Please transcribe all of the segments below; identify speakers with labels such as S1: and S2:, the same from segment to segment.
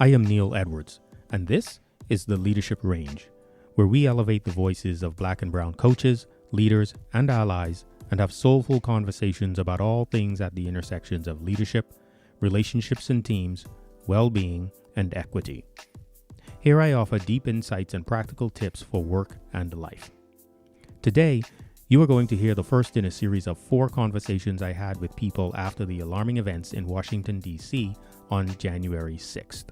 S1: I am Neil Edwards, and this is the Leadership Range, where we elevate the voices of Black and Brown coaches, leaders, and allies, and have soulful conversations about all things at the intersections of leadership, relationships and teams, well-being, and equity. Here I offer deep insights and practical tips for work and life. Today, you are going to hear the first in a series of 4 conversations I had with people after the alarming events in Washington, D.C. on January 6th.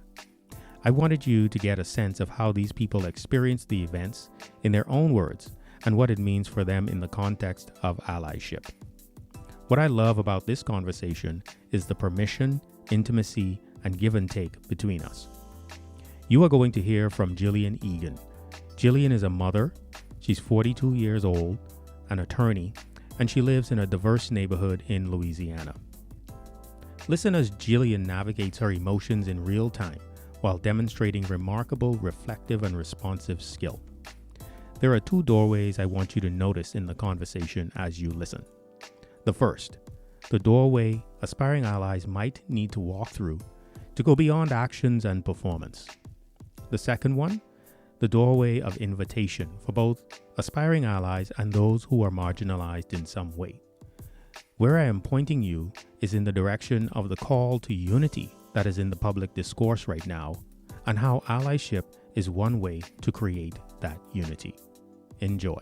S1: I wanted you to get a sense of how these people experienced the events in their own words and what it means for them in the context of allyship. What I love about this conversation is the permission, intimacy, and give and take between us. You are going to hear from Gillian Egan. Gillian is a mother, she's 42 years old, an attorney, and she lives in a diverse neighborhood in Louisiana. Listen as Gillian navigates her emotions in real time while demonstrating remarkable reflective and responsive skill. There are 2 doorways I want you to notice in the conversation as you listen. The first, the doorway aspiring allies might need to walk through to go beyond actions and performance. The second one, the doorway of invitation for both aspiring allies and those who are marginalized in some way. Where I am pointing you is in the direction of the call to unity that is in the public discourse right now, and how allyship is one way to create that unity. Enjoy.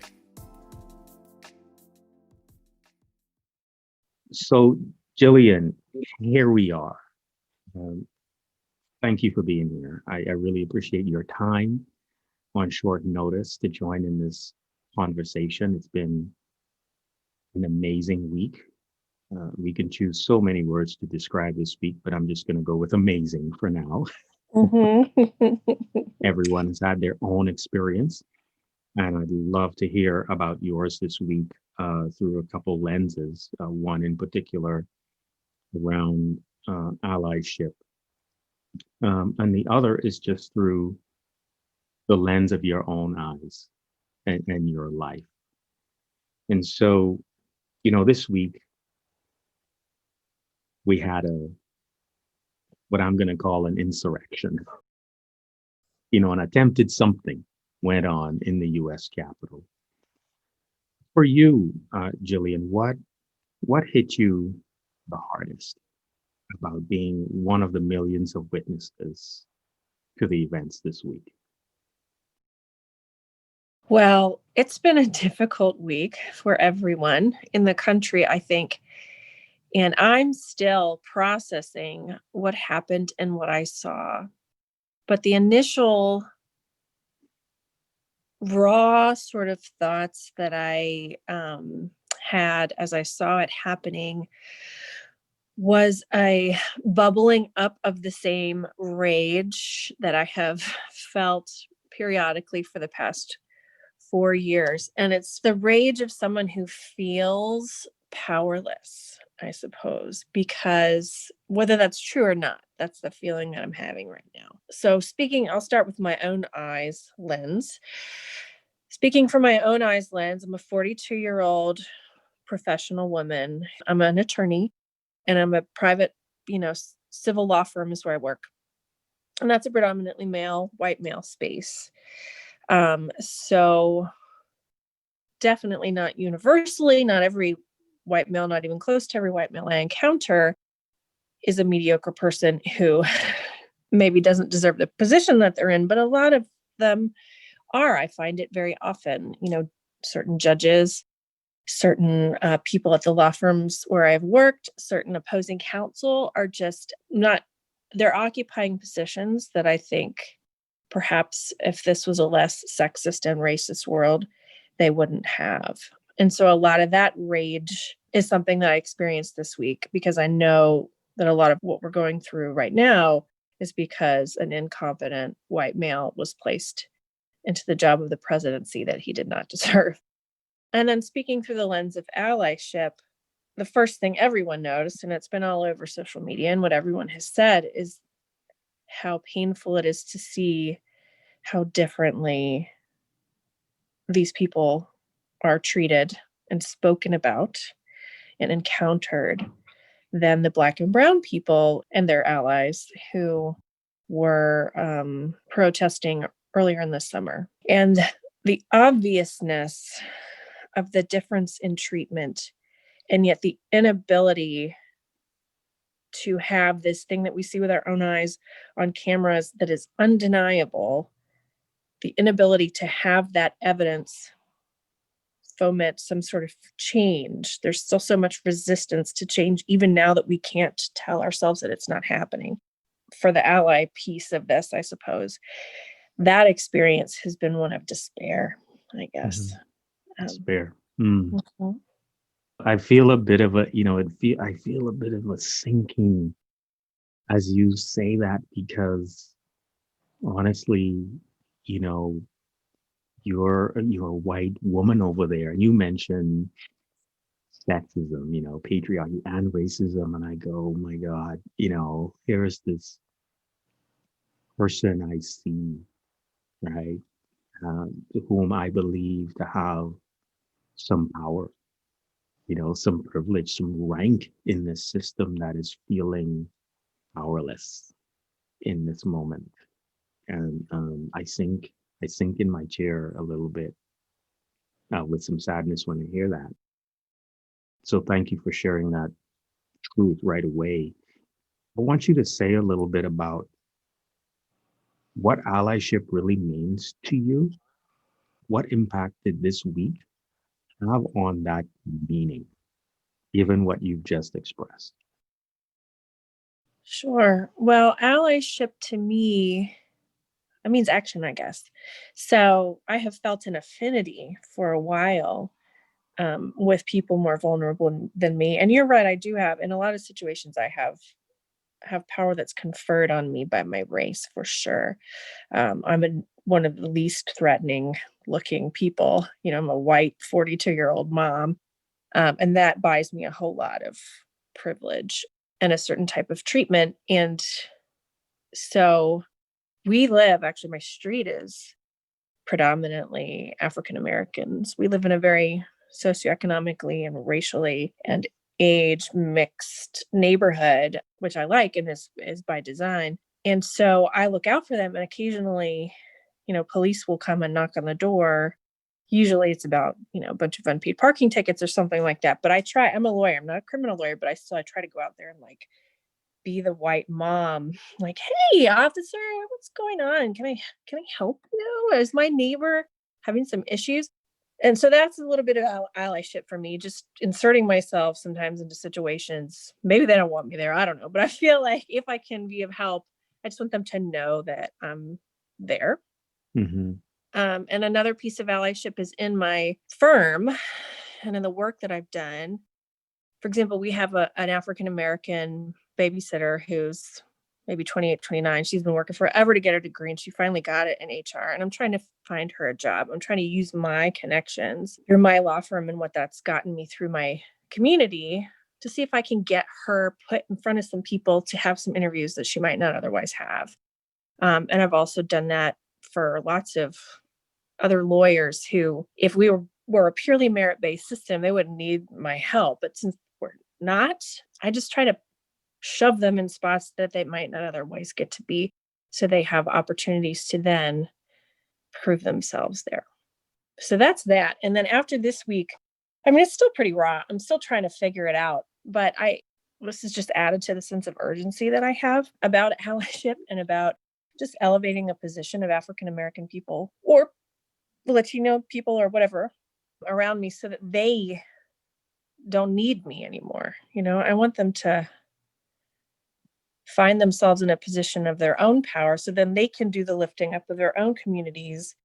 S1: So, Gillian, here we are. Thank you for being here. I really appreciate your time on short notice to join in this conversation. It's been an amazing week. We can choose so many words to describe this week, but I'm just going to go with amazing for now. Everyone has had their own experience, and I'd love to hear about yours this week through a couple lenses, one in particular around allyship, and the other is just through the lens of your own eyes and your life. And so, this week, we had what I'm going to call an insurrection. An attempted something went on in the U.S. Capitol. For you, Gillian, what hit you the hardest about being one of the millions of witnesses to the events this week?
S2: Well, it's been a difficult week for everyone in the country, I think. And I'm still processing what happened and what I saw. But the initial raw sort of thoughts that I had as I saw it happening was a bubbling up of the same rage that I have felt periodically for the past 4 years. And it's the rage of someone who feels powerless, I suppose, because whether that's true or not, that's the feeling that I'm having right now. So I'll start with my own eyes lens. Speaking from my own eyes lens, I'm a 42-year-old professional woman. I'm an attorney and I'm a private, civil law firm is where I work. And that's a predominantly white male space. So definitely not universally, not every white male, not even close to every white male I encounter is a mediocre person who maybe doesn't deserve the position that they're in, but a lot of them are. I find it very often, certain judges, certain people at the law firms where I've worked, certain opposing counsel are just they're occupying positions that I think perhaps if this was a less sexist and racist world, they wouldn't have. And so a lot of that rage is something that I experienced this week because I know that a lot of what we're going through right now is because an incompetent white male was placed into the job of the presidency that he did not deserve. And then speaking through the lens of allyship, the first thing everyone noticed, and it's been all over social media and what everyone has said, is how painful it is to see how differently these people are treated and spoken about and encountered than the Black and Brown people and their allies who were protesting earlier in the summer. And the obviousness of the difference in treatment, and yet the inability to have this thing that we see with our own eyes on cameras that is undeniable, the inability to have that evidence foment some sort of change. There's still so much resistance to change, even now that we can't tell ourselves that it's not happening. For the ally piece of this, I suppose, that experience has been one of despair, I guess.
S1: Despair.
S2: Mhm.
S1: I feel a bit of a, I feel a bit of a sinking as you say that, because honestly, you know, you're a white woman over there, and you mentioned sexism, patriarchy and racism, and I go, oh my God, here's this person I see, right, whom I believe to have some power, some privilege, some rank in this system that is feeling powerless in this moment. And I sink in my chair a little bit with some sadness when I hear that. So thank you for sharing that truth right away. I want you to say a little bit about what allyship really means to you. What impact did this week have on that meaning, given what you've just expressed?
S2: Sure. Well, allyship to me, it means action, I guess. So I have felt an affinity for a while with people more vulnerable than me. And you're right, I do have, in a lot of situations, I have power that's conferred on me by my race, for sure. I'm one of the least threatening looking people. I'm a white 42-year-old mom, and that buys me a whole lot of privilege and a certain type of treatment. And so actually, my street is predominantly African Americans. We live in a very socioeconomically and racially and age mixed neighborhood, which I like and is by design. And so I look out for them, and occasionally, police will come and knock on the door. Usually it's about, a bunch of unpaid parking tickets or something like that. But I'm a lawyer. I'm not a criminal lawyer, but I try to go out there and be the white mom, like, hey, officer, what's going on? Can I help you? Is my neighbor having some issues? And so that's a little bit of allyship for me, just inserting myself sometimes into situations. Maybe they don't want me there. I don't know. But I feel like if I can be of help, I just want them to know that I'm there.
S1: Mm-hmm.
S2: And another piece of allyship is in my firm and in the work that I've done. For example, we have an African American babysitter who's maybe 28, 29. She's been working forever to get her degree, and she finally got it in HR. And I'm trying to find her a job. I'm trying to use my connections through my law firm and what that's gotten me through my community to see if I can get her put in front of some people to have some interviews that she might not otherwise have. And I've also done that for lots of other lawyers who, if we were a purely merit-based system, they wouldn't need my help. But since we're not, I just try to shove them in spots that they might not otherwise get to be, so they have opportunities to then prove themselves there. So that's that. And then after this week, I mean, it's still pretty raw. I'm still trying to figure it out, but this is just added to the sense of urgency that I have about allyship and about just elevating a position of African American people or Latino people or whatever around me so that they don't need me anymore. I want them to find themselves in a position of their own power so then they can do the lifting up of their own communities,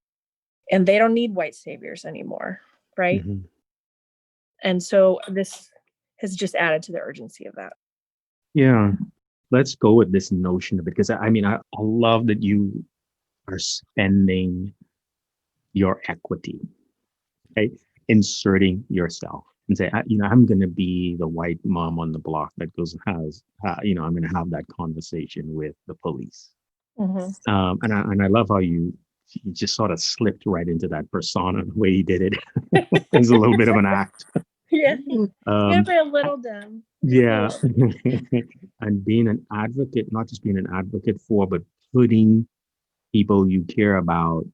S2: and they don't need white saviors anymore, right?
S1: Mm-hmm.
S2: And so this has just added to the urgency of that.
S1: Yeah, let's go with this notion of it, because I mean, I love that you are spending your equity, right? Inserting yourself and say, I'm going to be the white mom on the block that goes and has, I'm going to have that conversation with the police.
S2: Mm-hmm.
S1: And I love how you just sort of slipped right into that persona the way you did it. It's a little bit of an act.
S2: Yeah, gotta be a little dumb.
S1: Yeah. And being an advocate, not just being an advocate for, but
S3: putting people you care about,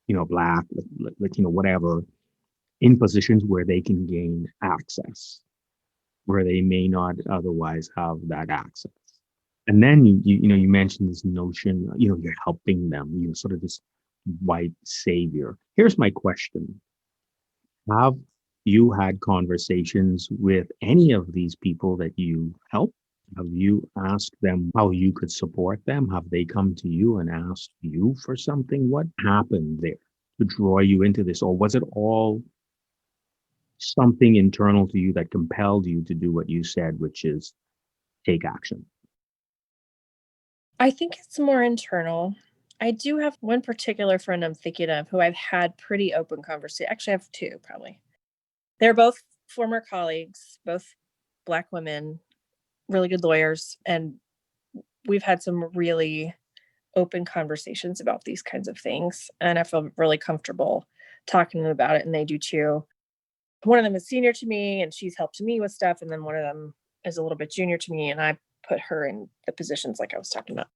S3: Black, Latino, whatever, in positions where they can gain access, where they may not otherwise have that access. And then you mentioned this notion, you're helping them, sort of this white savior. Here's my question. Have you had conversations with any of these people that you help? Have you asked them how you could support them? Have they come to you and asked you for something? What happened there to draw you into this? Or was it all something internal to you that compelled you to do what you said, which is take action?
S2: I think it's more internal. I do have one particular friend I'm thinking of who I've had pretty open conversation. Actually, I have two probably. They're both former colleagues, both Black women, really good lawyers. And we've had some really open conversations about these kinds of things. And I feel really comfortable talking to them about it. And they do too. One of them is senior to me and she's helped me with stuff. And then one of them is a little bit junior to me. And I put her in the positions like I was talking about.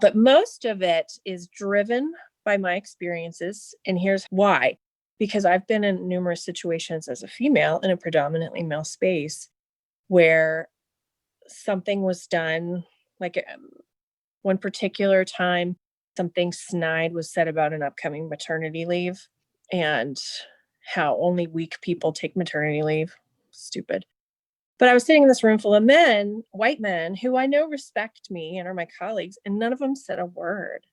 S2: But most of it is driven by my experiences. And here's why. Because I've been in numerous situations as a female in a predominantly male space where something was done, like one particular time, something snide was said about an upcoming maternity leave and how only weak people take maternity leave. Stupid. But I was sitting in this room full of men, white men, who I know respect me and are my colleagues, and none of them said a word.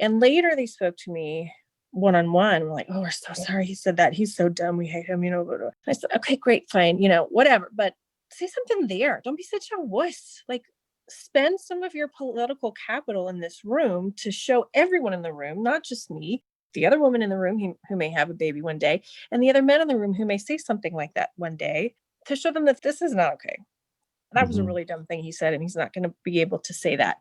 S2: And later they spoke to me one-on-one. We're like, oh, we're so sorry he said that. He's so dumb. We hate him, Blah, blah. I said, okay, great, fine, whatever. But say something there. Don't be such a wuss. Like, spend some of your political capital in this room to show everyone in the room, not just me, the other woman in the room who may have a baby one day, and the other men in the room who may say something like that one day, to show them that this is not okay. That was a really dumb thing he said, and he's not going to be able to say that.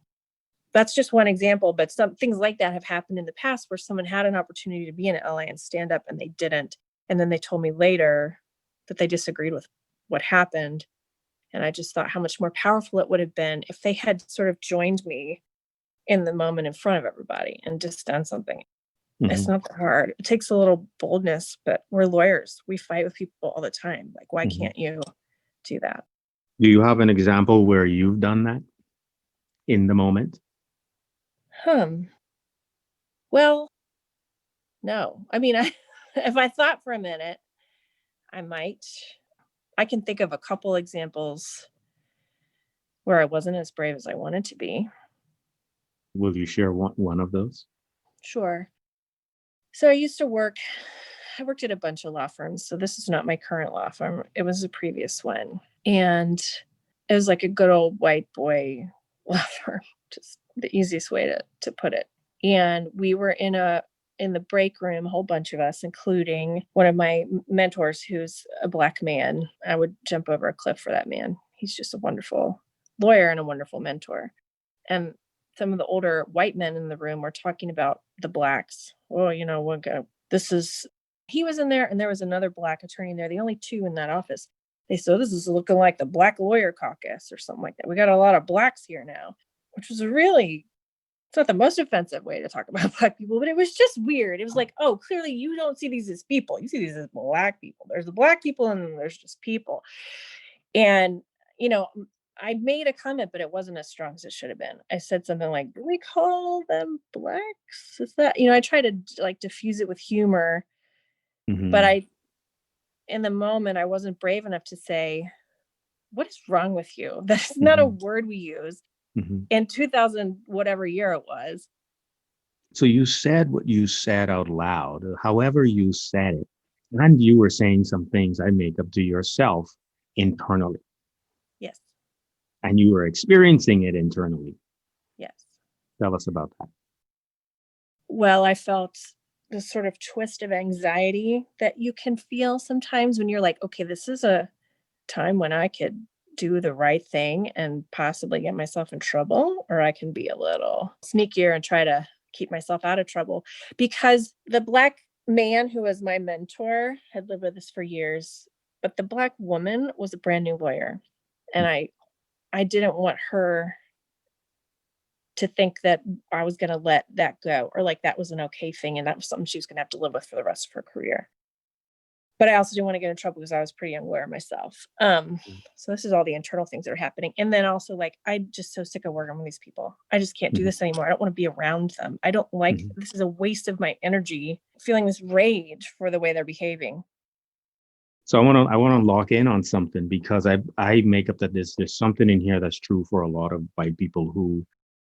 S2: That's just one example, but some things like that have happened in the past where someone had an opportunity to be in LA and stand up and they didn't. And then they told me later that they disagreed with what happened. And I just thought how much more powerful it would have been if they had sort of joined me in the moment in front of everybody and just done something. It's not that hard. It takes a little boldness, but we're lawyers. We fight with people all the time. Like, why can't you do that?
S3: Do you have an example where you've done that in the moment?
S2: Well, no. I mean, if I thought for a minute, I might. I can think of a couple examples where I wasn't as brave as I wanted to be.
S3: Will you share one of those?
S2: Sure. So I worked at a bunch of law firms. So this is not my current law firm. It was a previous one. And it was like a good old white boy law firm, just the easiest way to put it. And we were in the break room, a whole bunch of us, including one of my mentors who's a Black man. I would jump over a cliff for that man. He's just a wonderful lawyer and a wonderful mentor. And some of the older white men in the room were talking about the Blacks. Well, he was in there and there was another Black attorney there, the only two in that office. They said, this is looking like the Black lawyer caucus or something like that. We got a lot of Blacks here now, which was it's not the most offensive way to talk about Black people, but it was just weird. It was like, oh, clearly you don't see these as people. You see these as Black people. There's the Black people and then there's just people. And, I made a comment, but it wasn't as strong as it should have been. I said something like, do we call them Blacks? Is that, I try to like diffuse it with humor, but in the moment, I wasn't brave enough to say, what is wrong with you? That's not a word we use in 2000, whatever year it was.
S3: So you said what you said out loud, however you said it, and you were saying some things I make up to yourself internally.
S2: Yes.
S3: And you were experiencing it internally.
S2: Yes.
S3: Tell us about that.
S2: Well, I felt this sort of twist of anxiety that you can feel sometimes when you're like, okay, this is a time when I could do the right thing and possibly get myself in trouble, or I can be a little sneakier and try to keep myself out of trouble. Because the Black man who was my mentor had lived with us for years, but the Black woman was a brand new lawyer. And I didn't want her to think that I was going to let that go, or like that was an okay thing and that was something she was going to have to live with for the rest of her career. But I also didn't want to get in trouble because I was pretty unaware myself. So this is all the internal things that are happening. And then also, like, I'm just so sick of working with these people. I just can't do this anymore. I don't want to be around them. I don't like, this is a waste of my energy, feeling this rage for the way they're behaving.
S3: So I want to lock in on something, because I make up that there's something in here that's true for a lot of white people who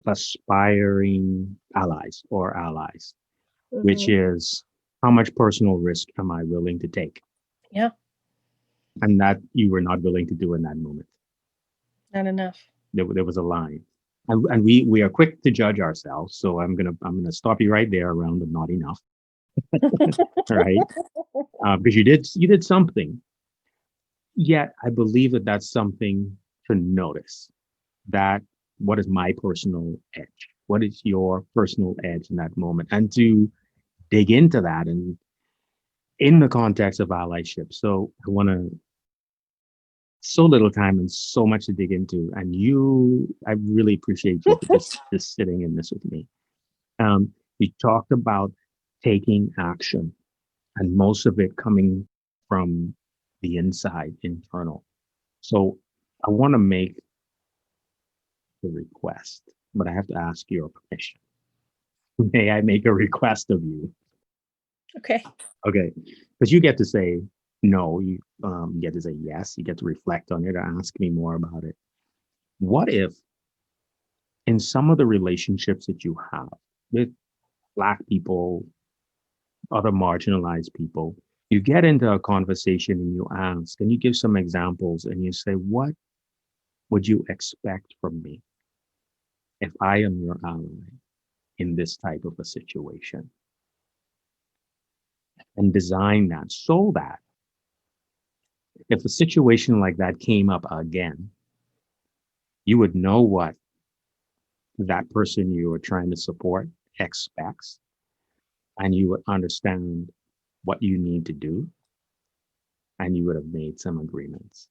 S3: aspiring allies, which is, how much personal risk am I willing to take?
S2: Yeah.
S3: And that you were not willing to do in that moment.
S2: Not enough.
S3: There was a line, and we are quick to judge ourselves. So I'm gonna stop you right there around the not enough, right? Because you did something. Yet I believe that that's something to notice. That, what is my personal edge? What is your personal edge in that moment? And to dig into that, and in the context of allyship. So I want to, so little time and so much to dig into. And I really appreciate you for just sitting in this with me. You talked about taking action, and most of it coming from the inside, internal. So I want to make a request, but I have to ask your permission. May I make a request of you?
S2: Okay.
S3: Okay. Because you get to say no, you get to say yes, you get to reflect on it or ask me more about it. What if, in some of the relationships that you have with Black people, other marginalized people, you get into a conversation and you ask, and you give some examples, and you say, what would you expect from me if I am your ally in this type of a situation? And design that so that if a situation like that came up again, you would know what that person you are trying to support expects, and you would understand what you need to do, and you would have made some agreements.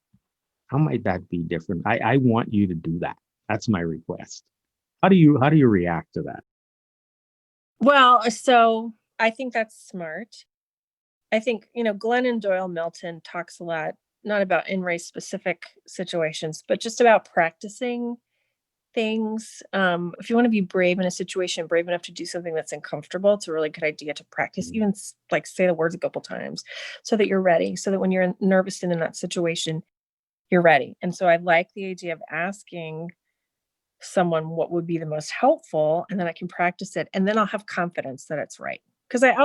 S3: How might that be different? I want you to do that. That's my request. How do you react to that?
S2: Well, so I think that's smart. I think, Glennon Doyle Milton talks a lot, not about in race specific situations, but just about practicing things. If you want to be brave in a situation, brave enough to do something that's uncomfortable, it's a really good idea to practice, even like say the words a couple times so that you're ready, so that when you're nervous and in that situation, you're ready. And so I like the idea of asking someone what would be the most helpful, and then I can practice it, and then I'll have confidence that it's right. Because I'm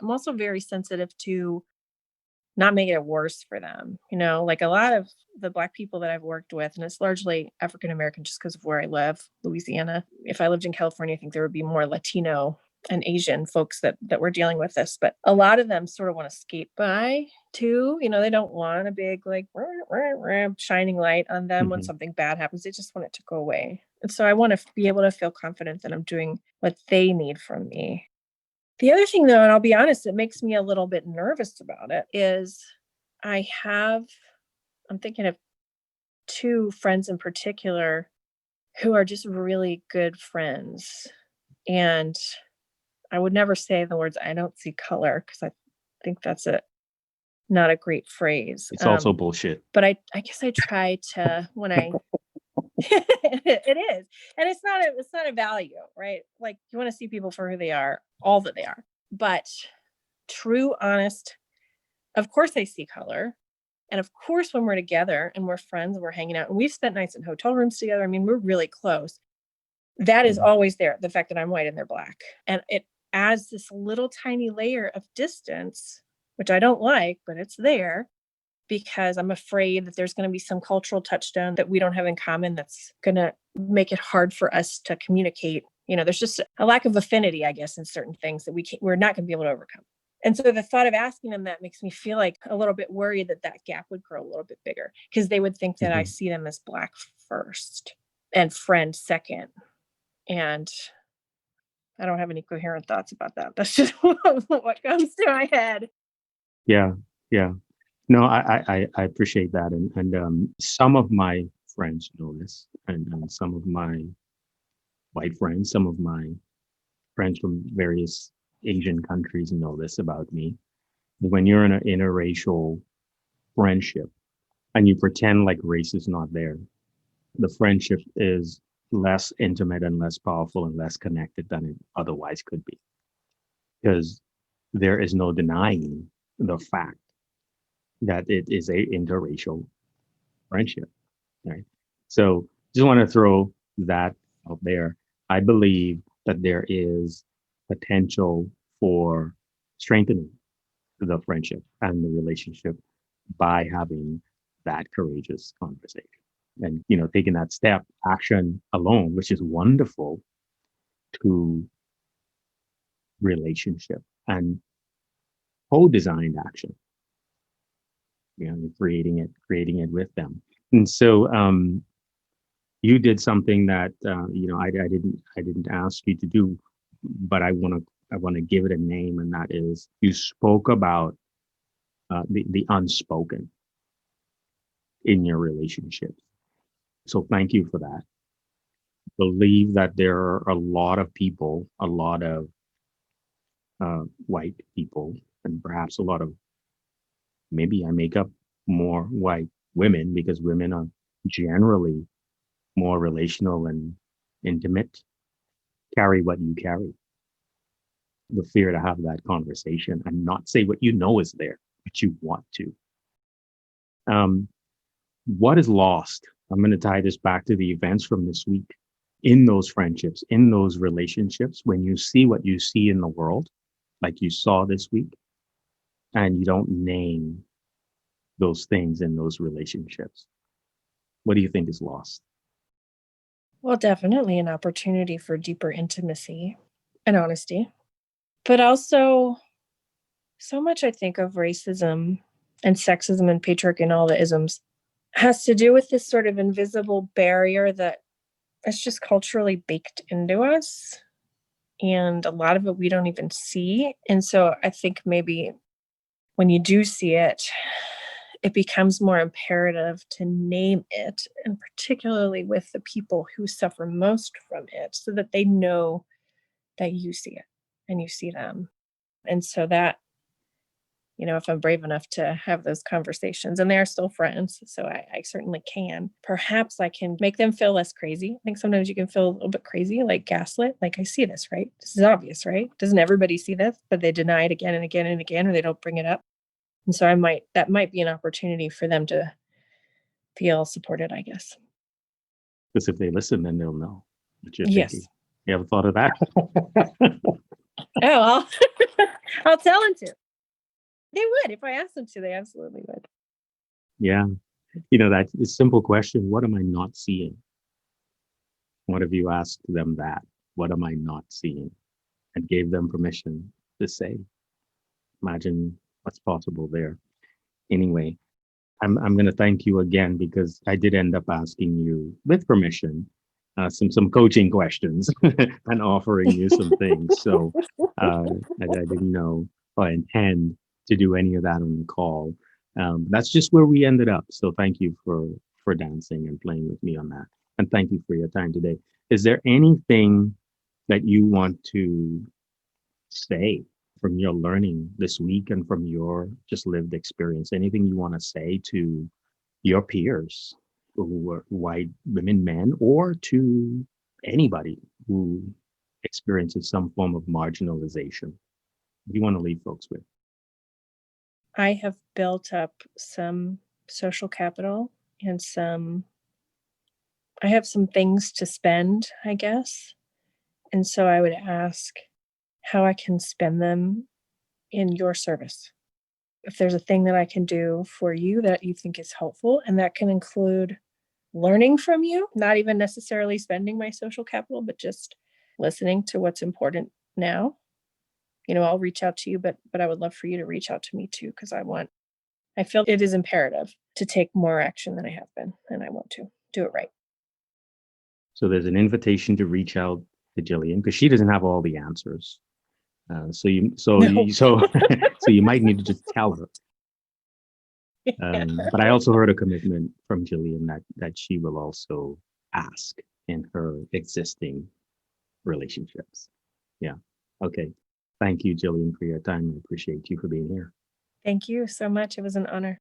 S2: also very sensitive to not making it worse for them. Like a lot of the Black people that I've worked with, and it's largely African American just because of where I live, Louisiana. If I lived in California, I think there would be more Latino and Asian folks that were dealing with this. But a lot of them sort of want to skate by too. They don't want a big like shining light on them when something bad happens. They just want it to go away. And so I want to be able to feel confident that I'm doing what they need from me. The other thing, though, and I'll be honest, it makes me a little bit nervous about it, is I'm thinking of two friends in particular who are just really good friends. And I would never say the words, I don't see color, because I think that's not a great phrase.
S3: It's also bullshit.
S2: But I guess I try to, when I, it is. And it's not a value, right? Like, you want to see people for who they are, all that they are. But true, honest, of course I see color. And of course, when we're together and we're friends and we're hanging out and we've spent nights in hotel rooms together, I mean, we're really close. That is always there. The fact that I'm white and they're Black. And it adds this little tiny layer of distance, which I don't like, but it's there because I'm afraid that there's going to be some cultural touchstone that we don't have in common that's going to make it hard for us to communicate. There's just a lack of affinity, I guess, in certain things that we're not going to be able to overcome. And so the thought of asking them that makes me feel like a little bit worried that gap would grow a little bit bigger, because they would think that I see them as Black first and friend second. And I don't have any coherent thoughts about that. That's just what comes to my head.
S3: Yeah. No, I appreciate that. And some of my friends know this, and some of my white friends, some of my friends from various Asian countries know this about me. When you're in an interracial friendship and you pretend like race is not there, the friendship is less intimate and less powerful and less connected than it otherwise could be. Because there is no denying the fact that it is a interracial friendship, right? So just want to throw that out there. I believe that there is potential for strengthening the friendship and the relationship by having that courageous conversation and taking that step action alone, which is wonderful, to relationship and co-designed action, creating it with them. And so you did something that I didn't ask you to do, but I want to give it a name, and that is you spoke about the unspoken in your relationship. So thank you for that. Believe that there are a lot of people, a lot of white people, and perhaps a lot of, maybe I make up more white women because women are generally more relational and intimate, carry what you carry. The fear to have that conversation and not say what you know is there, but you want to. What is lost? I'm going to tie this back to the events from this week. In those friendships, in those relationships, when you see what you see in the world, like you saw this week, and you don't name those things in those relationships, what do you think is lost?
S2: Well, definitely an opportunity for deeper intimacy and honesty. But also, so much I think of racism and sexism and patriarchy and all the isms has to do with this sort of invisible barrier that is just culturally baked into us. And a lot of it we don't even see. And so I think maybe when you do see it, it becomes more imperative to name it, and particularly with the people who suffer most from it, so that they know that you see it and you see them. And so that, if I'm brave enough to have those conversations, and they are still friends, so I certainly can, perhaps I can make them feel less crazy. I think sometimes you can feel a little bit crazy, like gaslit, like, I see this, right? This is obvious, right? Doesn't everybody see this? But they deny it again and again and again, or they don't bring it up. And so that might be an opportunity for them to feel supported, I guess.
S3: Because if they listen, then they'll know what you're
S2: Yes.
S3: thinking. You ever thought of that?
S2: Oh, I'll tell them to. They would. If I asked them to, they absolutely would.
S3: Yeah. That simple question, what am I not seeing? What if you asked them that? What am I not seeing? And gave them permission to say. Imagine what's possible there. Anyway, I'm going to thank you again, because I did end up asking you, with permission, some coaching questions and offering you some things. So I didn't know or intend to do any of that on the call. That's just where we ended up. So thank you for dancing and playing with me on that. And thank you for your time today. Is there anything that you want to say from your learning this week and from your just lived experience? Anything you want to say to your peers who are white women, men, or to anybody who experiences some form of marginalization? What do you want to leave folks with?
S2: I have built up some social capital and I have some things to spend, I guess. And so I would ask how I can spend them in your service. If there's a thing that I can do for you that you think is helpful, and that can include learning from you, not even necessarily spending my social capital, but just listening to what's important now. I'll reach out to you, but I would love for you to reach out to me too, because I feel it is imperative to take more action than I have been, and I want to do it right.
S3: So there's an invitation to reach out to Gillian, because she doesn't have all the answers. So you might need to just tell her. But I also heard a commitment from Gillian that she will also ask in her existing relationships. Yeah. Okay. Thank you, Gillian, for your time. I appreciate you for being here.
S2: Thank you so much. It was an honor.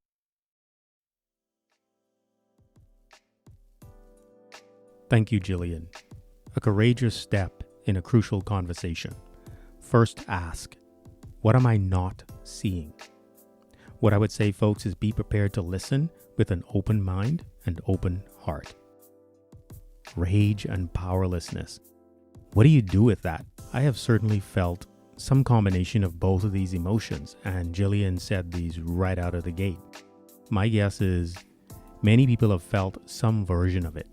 S1: Thank you, Gillian. A courageous step in a crucial conversation. First ask, what am I not seeing? What I would say, folks, is be prepared to listen with an open mind and open heart. Rage and powerlessness. What do you do with that? I have certainly felt some combination of both of these emotions, and Gillian said these right out of the gate. My guess is many people have felt some version of it.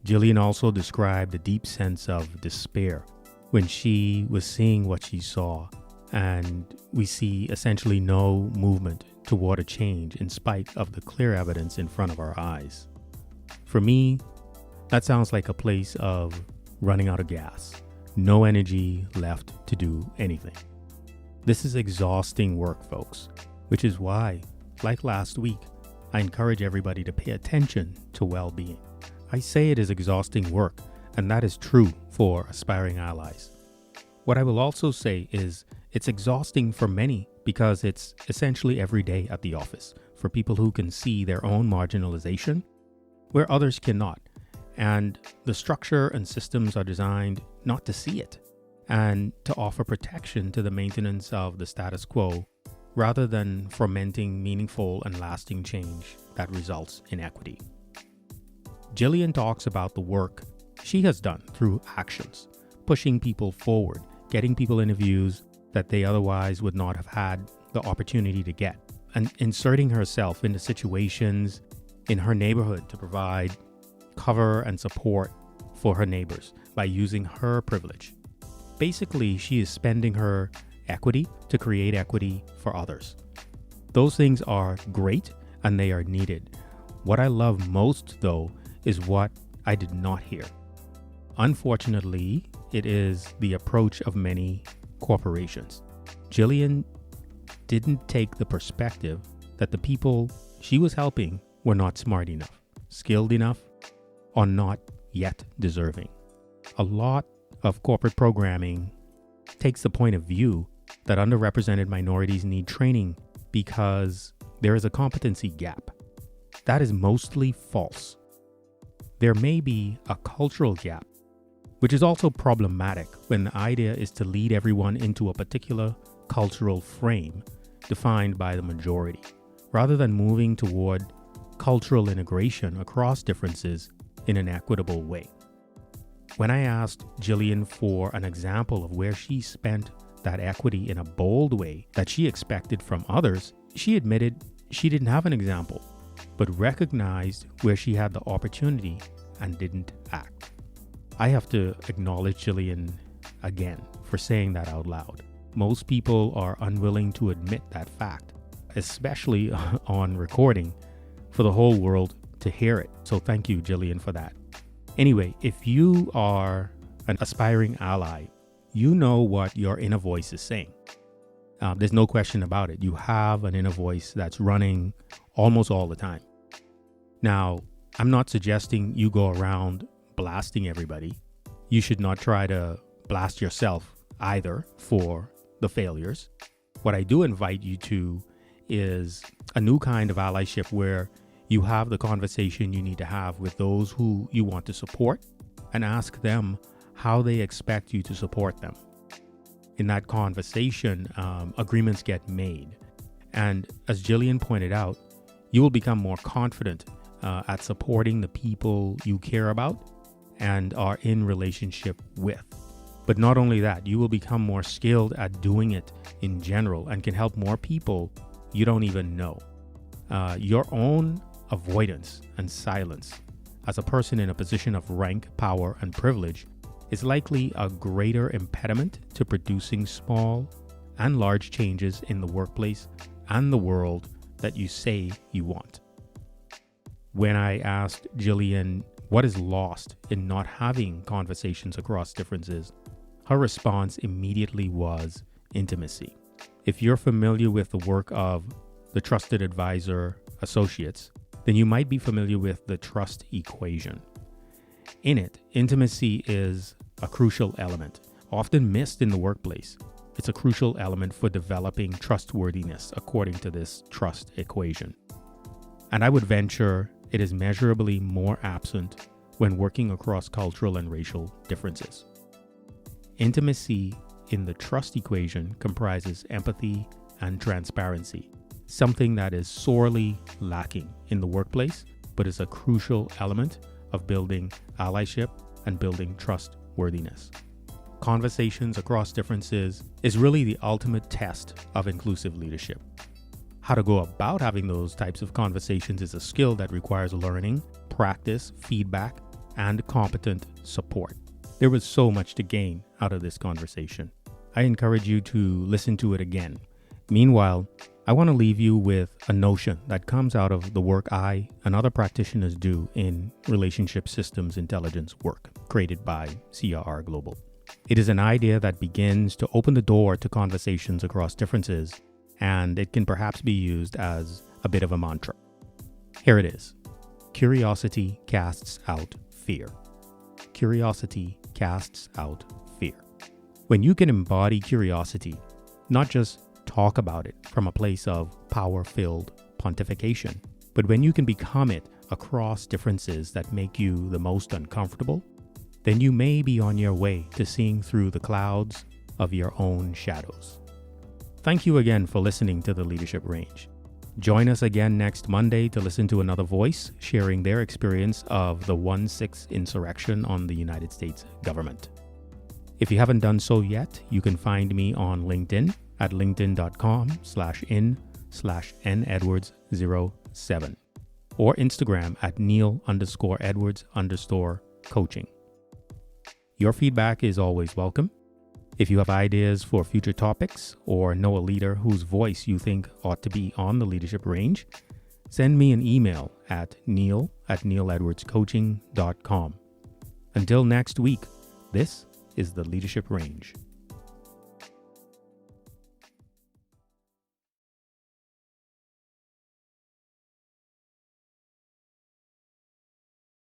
S1: Gillian also described a deep sense of despair when she was seeing what she saw, and we see essentially no movement toward a change in spite of the clear evidence in front of our eyes. For me, that sounds like a place of running out of gas, no energy left to do anything. This is exhausting work, folks, which is why, like last week, I encourage everybody to pay attention to well-being. I say it is exhausting work, and that is true for aspiring allies. What I will also say is it's exhausting for many because it's essentially every day at the office for people who can see their own marginalization where others cannot. And the structure and systems are designed not to see it and to offer protection to the maintenance of the status quo rather than fomenting meaningful and lasting change that results in equity. Gillian talks about the work she has done through actions, pushing people forward, getting people interviews that they otherwise would not have had the opportunity to get, and inserting herself into situations in her neighborhood to provide cover and support for her neighbors by using her privilege. Basically, she is spending her equity to create equity for others. Those things are great and they are needed. What I love most, though, is what I did not hear. Unfortunately, it is the approach of many corporations. Gillian didn't take the perspective that the people she was helping were not smart enough, skilled enough, or not yet deserving. A lot of corporate programming takes the point of view that underrepresented minorities need training because there is a competency gap. That is mostly false. There may be a cultural gap, which is also problematic when the idea is to lead everyone into a particular cultural frame defined by the majority, rather than moving toward cultural integration across differences in an equitable way. When I asked Gillian for an example of where she spent that equity in a bold way that she expected from others, she admitted she didn't have an example, but recognized where she had the opportunity and didn't act. I have to acknowledge Gillian again for saying that out loud. Most people are unwilling to admit that fact, especially on recording for the whole world to hear it. So thank you, Gillian, for that. Anyway, if you are an aspiring ally, you know what your inner voice is saying. There's no question about it. You have an inner voice that's running almost all the time. Now, I'm not suggesting you go around blasting everybody. You should not try to blast yourself either for the failures. What I do invite you to is a new kind of allyship where you have the conversation you need to have with those who you want to support and ask them how they expect you to support them. In that conversation, agreements get made. And as Gillian pointed out, you will become more confident at supporting the people you care about and are in relationship with. But not only that, you will become more skilled at doing it in general and can help more people you don't even know. Your own avoidance and silence as a person in a position of rank, power, and privilege is likely a greater impediment to producing small and large changes in the workplace and the world that you say you want. When I asked Gillian what is lost in not having conversations across differences, her response immediately was intimacy. If you're familiar with the work of the Trusted Advisor Associates, then you might be familiar with the trust equation. In it, intimacy is a crucial element, often missed in the workplace. It's a crucial element for developing trustworthiness according to this trust equation. And I would venture it is measurably more absent when working across cultural and racial differences. Intimacy in the trust equation comprises empathy and transparency, something that is sorely lacking in the workplace, but is a crucial element of building allyship and building trustworthiness. Conversations across differences is really the ultimate test of inclusive leadership. How to go about having those types of conversations is a skill that requires learning, practice, feedback, and competent support. There was so much to gain out of this conversation. I encourage you to listen to it again. Meanwhile, I want to leave you with a notion that comes out of the work I and other practitioners do in relationship systems intelligence work created by CRR Global. It is an idea that begins to open the door to conversations across differences, and it can perhaps be used as a bit of a mantra. Here it is. Curiosity casts out fear. Curiosity casts out fear. When you can embody curiosity, not just talk about it from a place of power-filled pontification, but when you can become it across differences that make you the most uncomfortable, then you may be on your way to seeing through the clouds of your own shadows. Thank you again for listening to the Leadership Range. Join us again next Monday to listen to another voice sharing their experience of the 1/6 insurrection on the United States government. If you haven't done so yet, you can find me on LinkedIn at linkedin.com/n/nedwards07 or Instagram at Neil_Edwards_coaching. Your feedback is always welcome. If you have ideas for future topics or know a leader whose voice you think ought to be on the Leadership Range, send me an email at neil@neiledwardscoaching.com. Until next week, this is the Leadership Range.